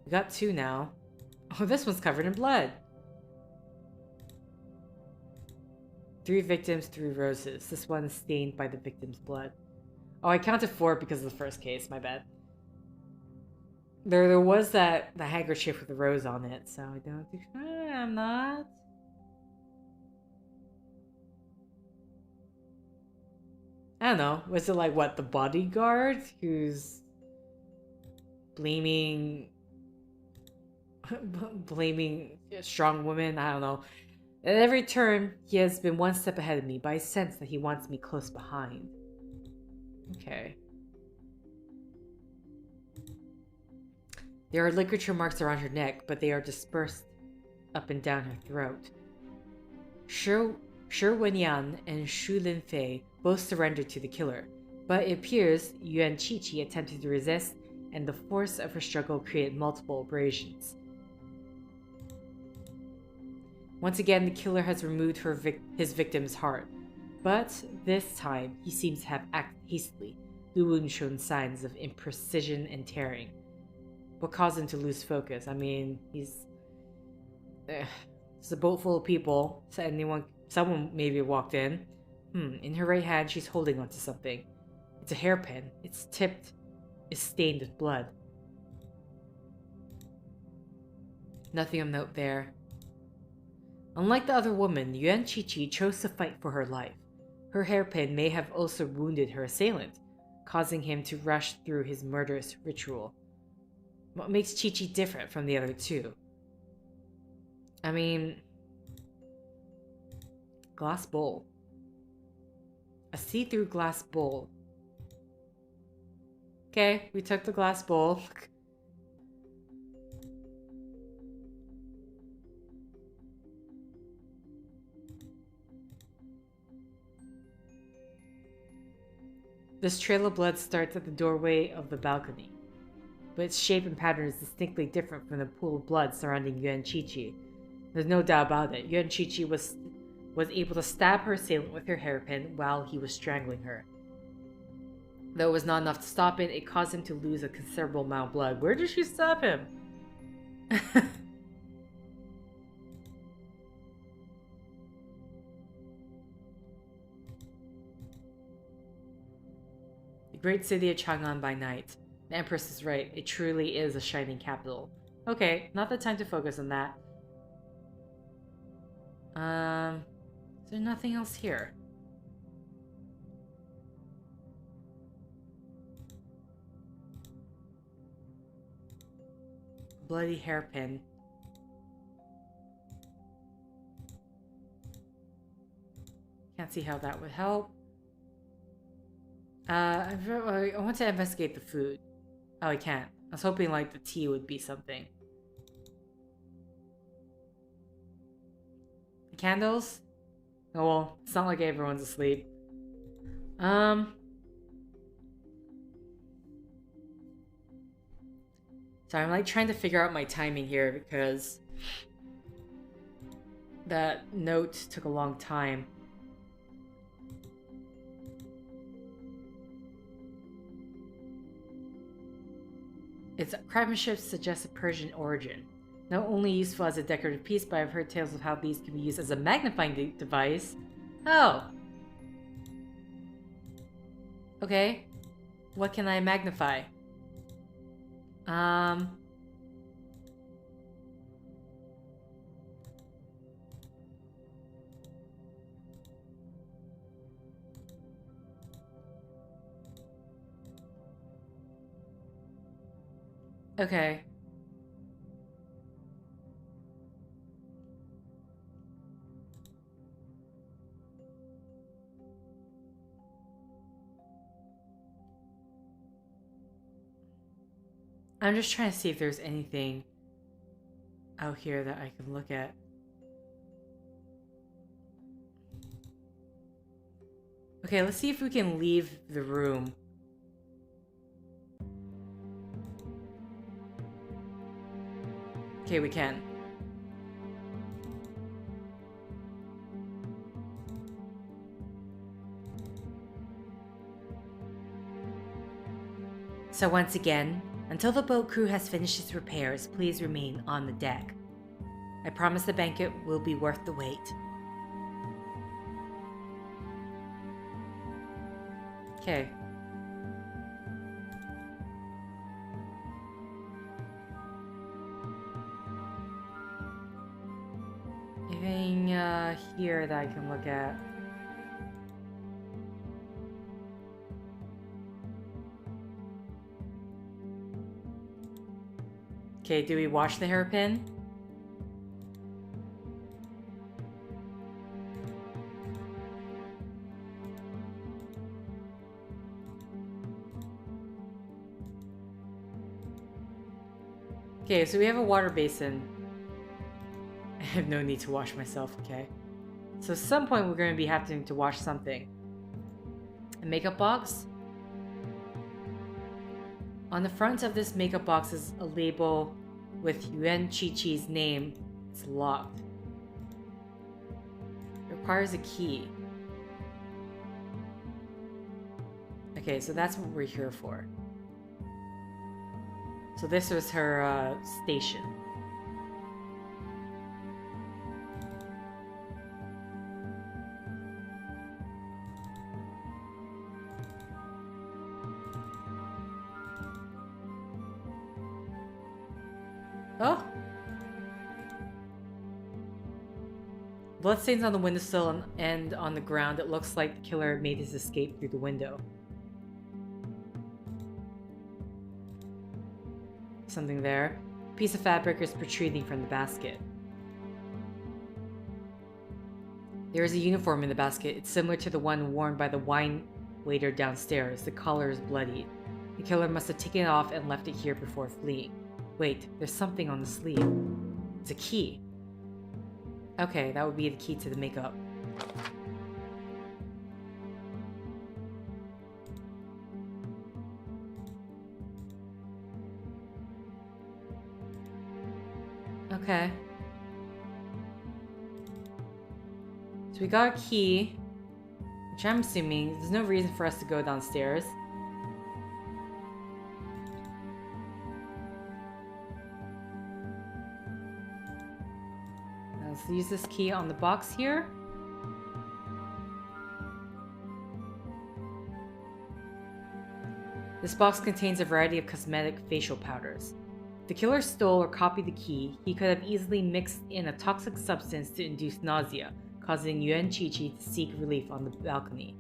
We got 2 now. Oh, this one's covered in blood. 3 victims, 3 roses. This one is stained by the victim's blood. Oh, I counted 4 because of the first case. My bad. There was the handkerchief with the rose on it, so I don't think... I'm not... I don't know. Was it like, what, the bodyguard who's blaming a strong woman? I don't know. At every turn, he has been one step ahead of me, but I sense that he wants me close behind. Okay. There are ligature marks around her neck, but they are dispersed up and down her throat. Shi Wenyan and Shu Linfei both surrendered to the killer, but it appears Yuan Chi-Chi attempted to resist, and the force of her struggle created multiple abrasions. Once again, the killer has removed his victim's heart, but this time he seems to have acted hastily. The wound shown signs of imprecision and tearing. What caused him to lose focus? I mean, it's a boat full of people. So someone maybe walked in. In her right hand, she's holding onto something. It's a hairpin. It's tipped. It's stained with blood. Nothing of note there. Unlike the other woman, Yuan Chi-Chi chose to fight for her life. Her hairpin may have also wounded her assailant, causing him to rush through his murderous ritual. What makes Chi-Chi different from the other 2? I mean... glass bowl. A see-through glass bowl. Okay, we took the glass bowl. This trail of blood starts at the doorway of the balcony, but its shape and pattern is distinctly different from the pool of blood surrounding Yuan Chi-Chi. There's no doubt about it. Yuan Chi-Chi was able to stab her assailant with her hairpin while he was strangling her. Though it was not enough to stop it caused him to lose a considerable amount of blood. Where did she stab him? The great city of Chang'an by night. The Empress is right. It truly is a shining capital. Okay, not the time to focus on that. Is there nothing else here? Bloody hairpin. Can't see how that would help. I want to investigate the food. Oh, I can't. I was hoping like the tea would be something. The candles? Oh well, it's not like everyone's asleep. Sorry, I'm like trying to figure out my timing here because that note took a long time. Its craftsmanship suggests a Persian origin. Not only useful as a decorative piece, but I've heard tales of how these can be used as a magnifying device. Oh! Okay. What can I magnify? Okay. I'm just trying to see if there's anything out here that I can look at. Okay, let's see if we can leave the room. Okay, we can. So once again, until the boat crew has finished its repairs, please remain on the deck. I promise the banquet will be worth the wait. Okay. Anything here that I can look at? Okay, do we wash the hairpin? Okay, so we have a water basin. I have no need to wash myself, okay? So at some point we're going to be having to wash something. A makeup box? On the front of this makeup box is a label with Yuan Chi-Chi's name. It's locked. It requires a key. Okay, so that's what we're here for. So this was her station. Oh! Bloodstains on the windowsill and on the ground. It looks like the killer made his escape through the window. Something there. A piece of fabric is protruding from the basket. There is a uniform in the basket. It's similar to the one worn by the wine waiter downstairs. The collar is bloodied. The killer must have taken it off and left it here before fleeing. Wait, there's something on the sleeve. It's a key. Okay, that would be the key to the makeup. Okay. So we got a key, which I'm assuming there's no reason for us to go downstairs. Let's use this key on the box here. This box contains a variety of cosmetic facial powders. If the killer stole or copied the key, he could have easily mixed in a toxic substance to induce nausea, causing Yuan Chi-Chi to seek relief on the balcony.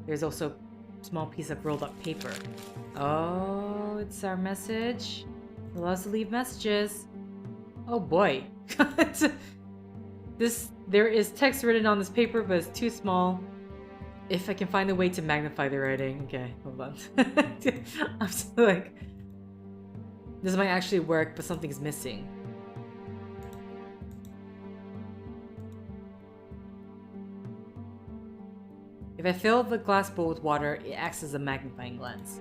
There's also a small piece of rolled up paper. Oh, it's our message. It allows us to leave messages. Oh boy. There is text written on this paper, but it's too small. If I can find a way to magnify the writing. Okay, hold on. I'm still like... This might actually work, but something's missing. If I fill the glass bowl with water, it acts as a magnifying lens.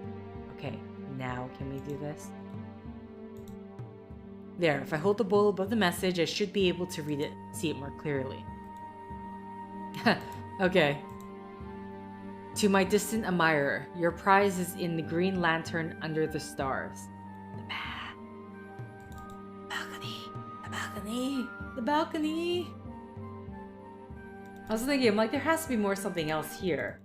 Okay, now can we do this? There, if I hold the bowl above the message, I should be able to read it, see it more clearly. Okay. To my distant admirer, your prize is in the green lantern under the stars. The balcony. The balcony. The balcony. I was thinking, I'm like, there has to be more something else here.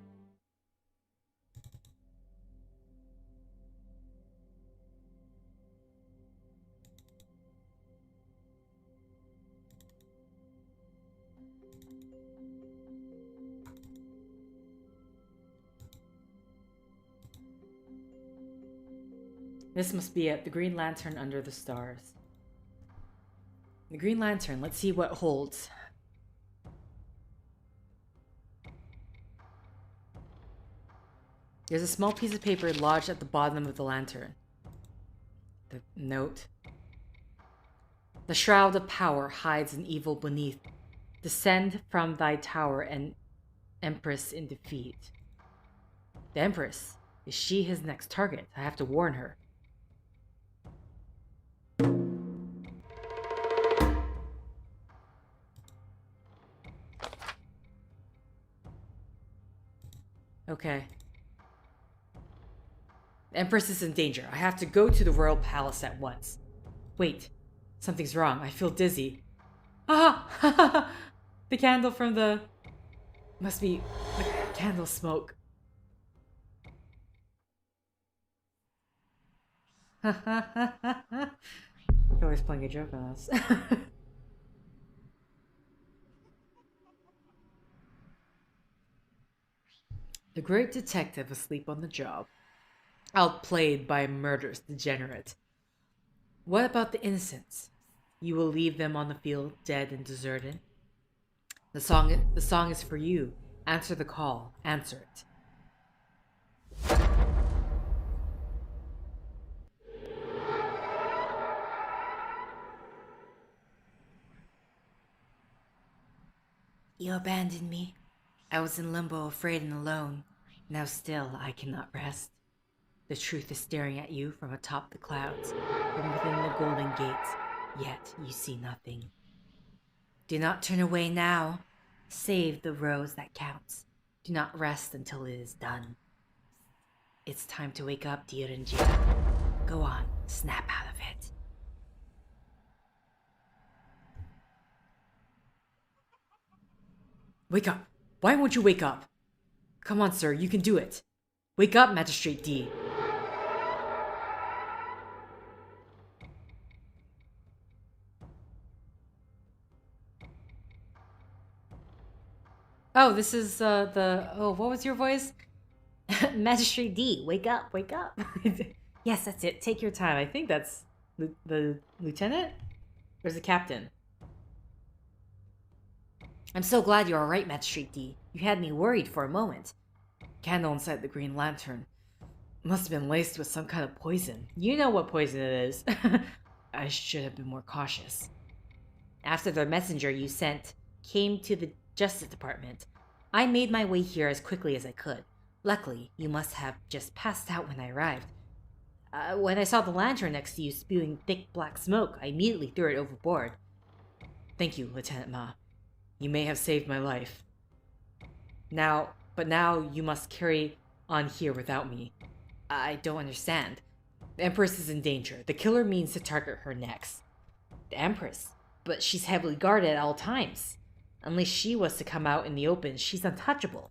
This must be it. The green lantern under the stars. The green lantern. Let's see what holds. There's a small piece of paper lodged at the bottom of the lantern. The note. The shroud of power hides an evil beneath. Descend from thy tower and empress in defeat. The empress. Is she his next target? I have to warn her. Okay. The empress is in danger. I have to go to the royal palace at once. Wait. Something's wrong. I feel dizzy. Ah! The candle from the... Must be the candle smoke. You're always playing a joke on us. The great detective asleep on the job. Outplayed by a murderous degenerate. What about the innocents? You will leave them on the field, dead and deserted? The song is for you. Answer the call. Answer it. You abandoned me. I was in limbo, afraid and alone. Now still, I cannot rest. The truth is staring at you from atop the clouds, from within the golden gates, yet you see nothing. Do not turn away now. Save the rose that counts. Do not rest until it is done. It's time to wake up, dear Renjie. Go on, snap out of it. Wake up! Why won't you wake up? Come on, sir, you can do it. Wake up, Magistrate D. Oh, this is oh, what was your voice? Magistrate D, wake up, wake up. Yes, that's it. Take your time. I think that's the lieutenant? Or the captain? I'm so glad you're alright, Magistrate D. You had me worried for a moment. Candle inside the green lantern. Must have been laced with some kind of poison. You know what poison it is. I should have been more cautious. After the messenger you sent came to the Justice Department, I made my way here as quickly as I could. Luckily, you must have just passed out when I arrived. When I saw the lantern next to you spewing thick black smoke, I immediately threw it overboard. Thank you, Lieutenant Ma. You may have saved my life. But now you must carry on here without me. I don't understand. The Empress is in danger. The killer means to target her next. The Empress? But she's heavily guarded at all times. Unless she was to come out in the open, she's untouchable.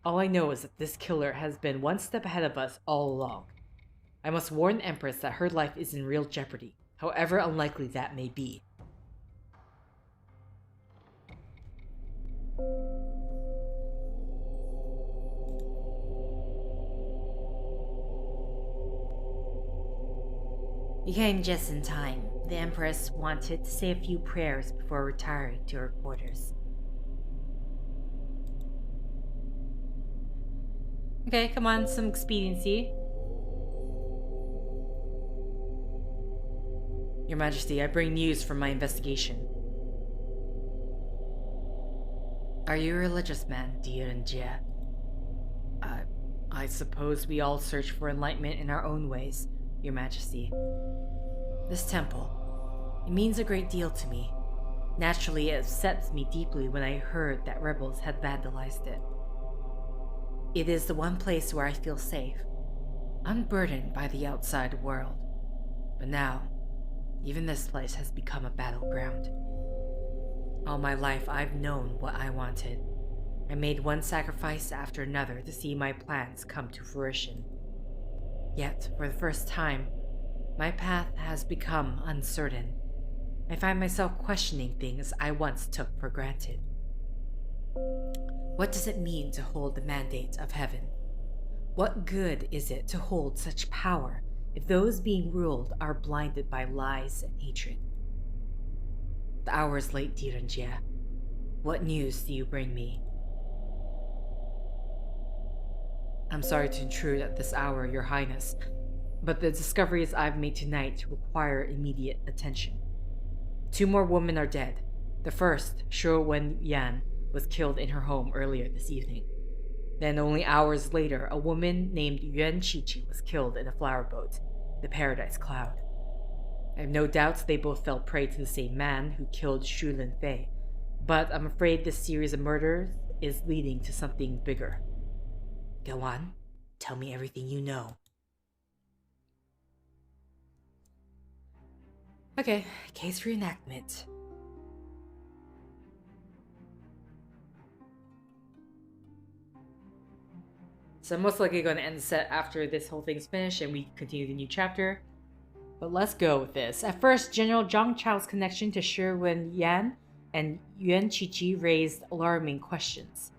All I know is that this killer has been one step ahead of us all along. I must warn the Empress that her life is in real jeopardy, however unlikely that may be. You came just in time. The Empress wanted to say a few prayers before retiring to her quarters. Okay, come on, some expediency. Your Majesty, I bring news from my investigation. Are you a religious man, dear Renjie? I suppose we all search for enlightenment in our own ways, Your Majesty. This temple, it means a great deal to me. Naturally, it upsets me deeply when I heard that rebels had vandalized it. It is the one place where I feel safe, unburdened by the outside world. But now, even this place has become a battleground. All my life, I've known what I wanted. I made one sacrifice after another to see my plans come to fruition. Yet, for the first time, my path has become uncertain. I find myself questioning things I once took for granted. What does it mean to hold the mandate of heaven? What good is it to hold such power if those being ruled are blinded by lies and hatred? The hour is late, dear Renjie. What news do you bring me? I'm sorry to intrude at this hour, Your Highness, But the discoveries I've made tonight require immediate attention. 2 more women are dead. The first, Shu Wen Yan, was killed in her home earlier this evening. Then, only hours later, a woman named Yuan Qiqi was killed in a flower boat, the Paradise Cloud. I have no doubts they both fell prey to the same man who killed Shu Linfei, but I'm afraid this series of murders is leading to something bigger. Go on, tell me everything you know. Okay, case reenactment. So I'm most likely going to end the set after this whole thing's finished and we continue the new chapter. But let's go with this. At first, General Zhang Chao's connection to Shi Wen Yan and Yuan Qiqi raised alarming questions.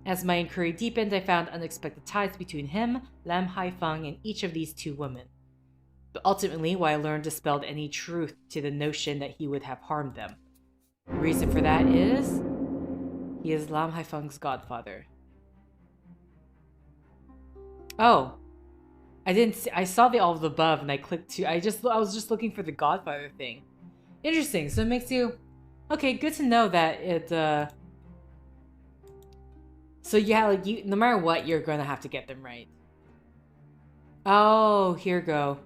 As my inquiry deepened, I found unexpected ties between him, Lam Haifeng, and each of these 2 women. But ultimately, what I learned dispelled any truth to the notion that he would have harmed them. The reason for that is he is Lam Haifeng's godfather. Oh, I saw the all of the above and I clicked to, I was just looking for the godfather thing. Interesting, so it makes you, okay, good to know that it, so yeah, like no matter what, you're gonna have to get them right. Oh, here we go.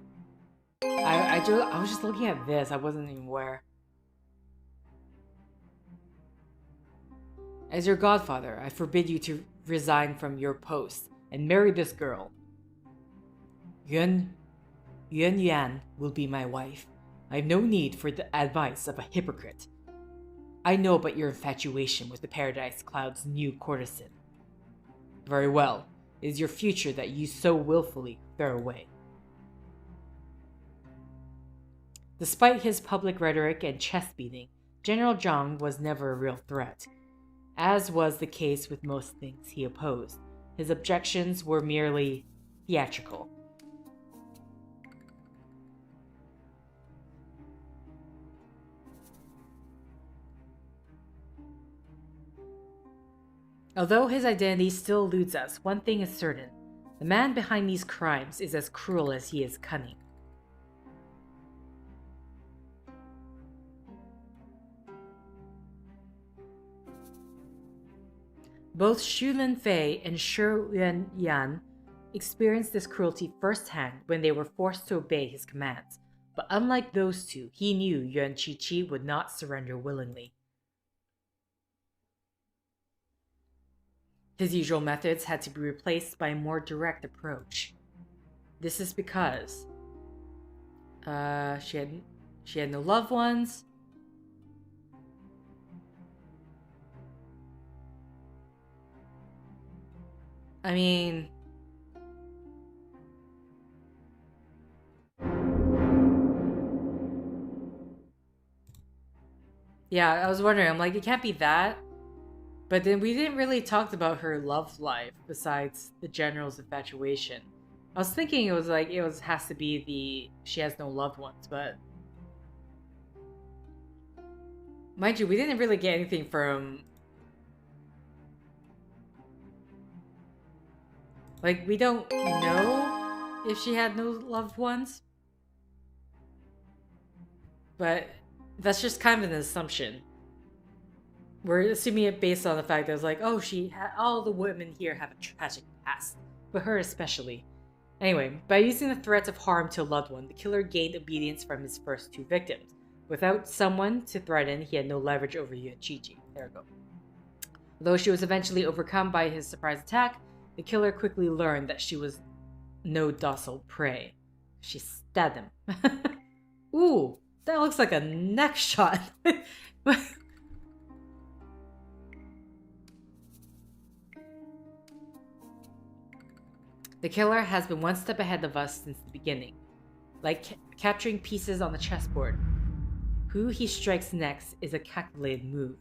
I was just looking at this, I wasn't even aware. As your godfather, I forbid you to resign from your post and marry this girl. Yuan Yan will be my wife. I have no need for the advice of a hypocrite. I know about your infatuation with the Paradise Cloud's new courtesan. Very well. It is your future that you so willfully throw away. Despite his public rhetoric and chest beating, General Zhang was never a real threat. As was the case with most things he opposed, his objections were merely theatrical. Although his identity still eludes us, one thing is certain. The man behind these crimes is as cruel as he is cunning. Both Shu Linfei and Shi Wen Yan experienced this cruelty firsthand when they were forced to obey his commands. But unlike those 2, he knew Yuan Qiqi would not surrender willingly. His usual methods had to be replaced by a more direct approach. This is because she had no loved ones. I mean, yeah, I was wondering, I'm like, it can't be that. But then we didn't really talk about her love life besides the general's infatuation. I was thinking it was like, has to be she has no loved ones, but mind you, we didn't really get anything from, like, we don't know if she had no loved ones. But that's just kind of an assumption. We're assuming it based on the fact that it's like, oh, all the women here have a tragic past, but her especially. Anyway, by using the threats of harm to a loved one, the killer gained obedience from his first 2 victims. Without someone to threaten, he had no leverage over Yuan Qiqi. There we go. Though she was eventually overcome by his surprise attack, the killer quickly learned that she was no docile prey. She stabbed him. Ooh, that looks like a neck shot. The killer has been one step ahead of us since the beginning, like capturing pieces on the chessboard. Who he strikes next is a calculated move.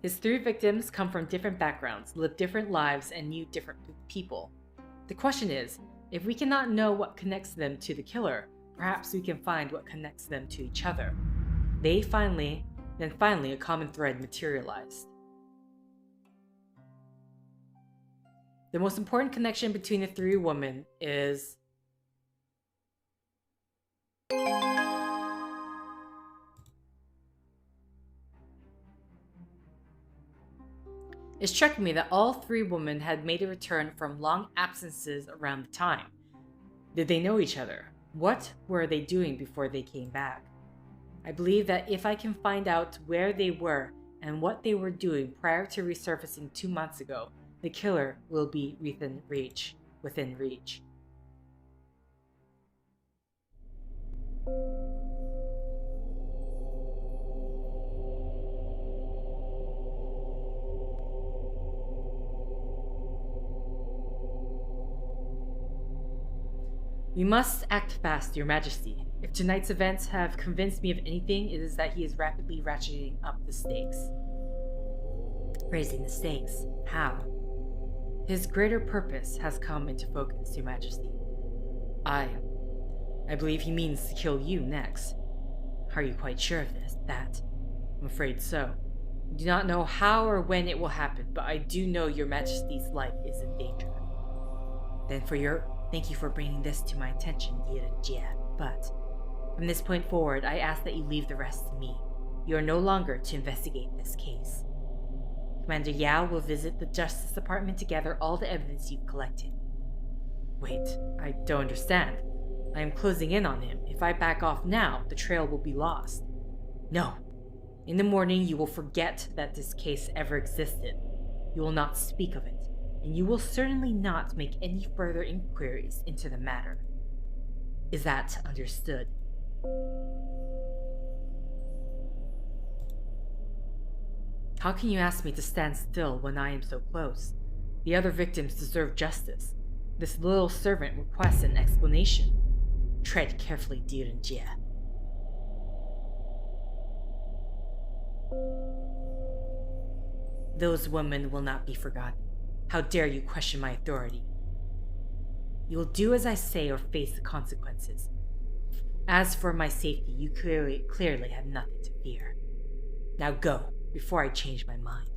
His 3 victims come from different backgrounds, live different lives, and knew different people. The question is, if we cannot know what connects them to the killer, perhaps we can find what connects them to each other. Then finally, a common thread materialized. The most important connection between the three women is... It struck me that all three women had made a return from long absences around the time. Did they know each other? What were they doing before they came back? I believe that if I can find out where they were and what they were doing prior to resurfacing 2 months ago, the killer will be within reach. We must act fast, Your Majesty. If tonight's events have convinced me of anything, it is that he is rapidly ratcheting up the stakes. Raising the stakes? How? His greater purpose has come into focus, Your Majesty. I believe he means to kill you next. Are you quite sure of that? I'm afraid so. I do not know how or when it will happen, but I do know Your Majesty's life is in danger. Thank you for bringing this to my attention, Renjie. But from this point forward, I ask that you leave the rest to me. You are no longer to investigate this case. Commander Yao will visit the Justice Department to gather all the evidence you've collected. Wait, I don't understand. I am closing in on him. If I back off now, the trail will be lost. No. In the morning, you will forget that this case ever existed. You will not speak of it, and you will certainly not make any further inquiries into the matter. Is that understood? How can you ask me to stand still when I am so close? The other victims deserve justice. This little servant requests an explanation. Tread carefully, Renjie. Those women will not be forgotten. How dare you question my authority? You will do as I say or face the consequences. As for my safety, you clearly have nothing to fear. Now go, before I change my mind.